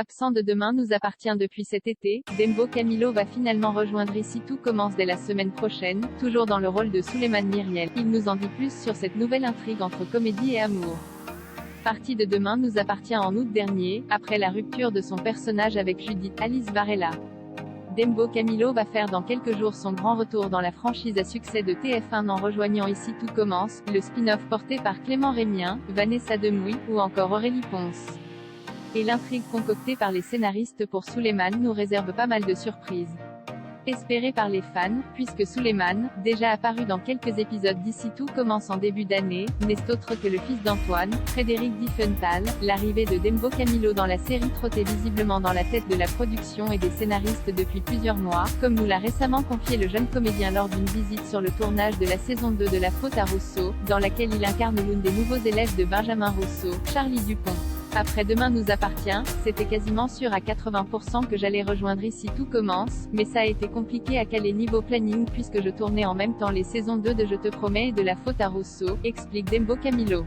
Absent de Demain nous appartient depuis cet été, Dembo Camilo va finalement rejoindre Ici Tout commence dès la semaine prochaine, toujours dans le rôle de Souleymane Myriel. Il nous en dit plus sur cette nouvelle intrigue entre comédie et amour. Parti de Demain nous appartient en août dernier, après la rupture de son personnage avec Judith Alice Varela. Dembo Camilo va faire dans quelques jours son grand retour dans la franchise à succès de TF1 en rejoignant Ici Tout commence, le spin-off porté par Clément Rémien, Vanessa Demouy, ou encore Aurélie Ponce. Et l'intrigue concoctée par les scénaristes pour Souleymane nous réserve pas mal de surprises. Espéré par les fans, puisque Souleymane, déjà apparu dans quelques épisodes d'Ici Tout commence en début d'année, n'est autre que le fils d'Antoine, Frédéric Diffenthal. L'arrivée de Dembo Camilo dans la série trottait visiblement dans la tête de la production et des scénaristes depuis plusieurs mois, comme nous l'a récemment confié le jeune comédien lors d'une visite sur le tournage de la saison 2 de La Faute à Rousseau, dans laquelle il incarne l'une des nouveaux élèves de Benjamin Rousseau, Charlie Dupont. Après Demain nous appartient, c'était quasiment sûr à 80% que j'allais rejoindre Ici Tout commence, mais ça a été compliqué à caler niveau planning puisque je tournais en même temps les saisons 2 de Je te promets et de La Faute à Rousseau, explique Dembo Camilo.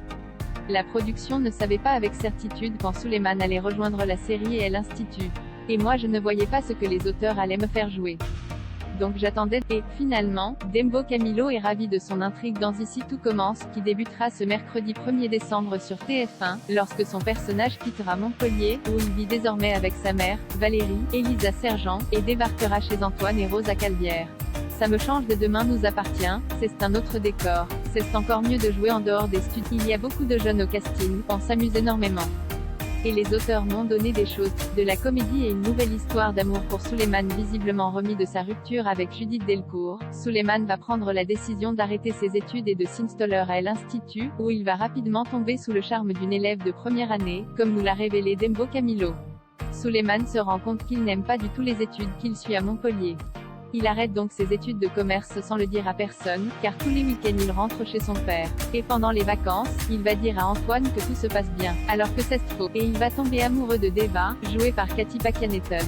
La production ne savait pas avec certitude quand Souleymane allait rejoindre la série et l'Institut. Et moi je ne voyais pas ce que les auteurs allaient me faire jouer. Donc j'attendais, et, finalement, Dembo Camilo est ravi de son intrigue dans Ici Tout commence, qui débutera ce mercredi 1er décembre sur TF1, lorsque son personnage quittera Montpellier, où il vit désormais avec sa mère, Valérie, Elisa Sergent, et débarquera chez Antoine et Rosa Calvière. Ça me change de Demain nous appartient, c'est un autre décor, c'est encore mieux de jouer en dehors des studios. Il y a beaucoup de jeunes au casting, on s'amuse énormément. Et les auteurs m'ont donné des choses, de la comédie et une nouvelle histoire d'amour pour Souleymane visiblement remis de sa rupture avec Judith Delcourt. Souleymane va prendre la décision d'arrêter ses études et de s'installer à l'Institut, où il va rapidement tomber sous le charme d'une élève de première année, comme nous l'a révélé Dembo Camilo. Souleymane se rend compte qu'il n'aime pas du tout les études qu'il suit à Montpellier. Il arrête donc ses études de commerce sans le dire à personne, car tous les week-ends il rentre chez son père. Et pendant les vacances, il va dire à Antoine que tout se passe bien, alors que c'est faux. Et il va tomber amoureux de Deva, jouée par Cathy Pakianeton.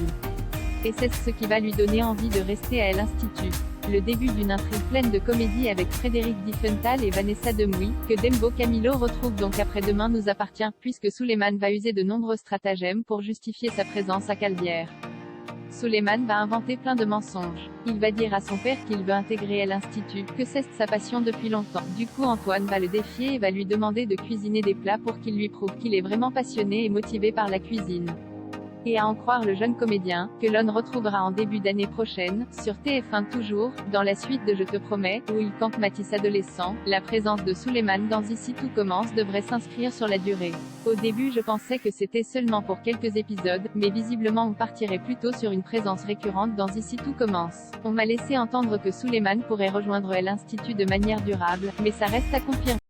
Et c'est ce qui va lui donner envie de rester à l'Institut. Le début d'une intrigue pleine de comédie avec Frédéric Diffenthal et Vanessa Demouy, que Dembo Camilo retrouve donc après Demain nous appartient, puisque Souleymane va user de nombreux stratagèmes pour justifier sa présence à Calvière. Souleymane va inventer plein de mensonges. Il va dire à son père qu'il veut intégrer l'Institut, que c'est sa passion depuis longtemps. Du coup Antoine va le défier et va lui demander de cuisiner des plats pour qu'il lui prouve qu'il est vraiment passionné et motivé par la cuisine. Et à en croire le jeune comédien, que l'on retrouvera en début d'année prochaine, sur TF1 toujours, dans la suite de Je te promets, où il campe Matisse adolescent, la présence de Souleymane dans Ici Tout commence devrait s'inscrire sur la durée. Au début je pensais que c'était seulement pour quelques épisodes, mais visiblement on partirait plutôt sur une présence récurrente dans Ici Tout commence. On m'a laissé entendre que Souleymane pourrait rejoindre l'Institut de manière durable, mais ça reste à confirmer.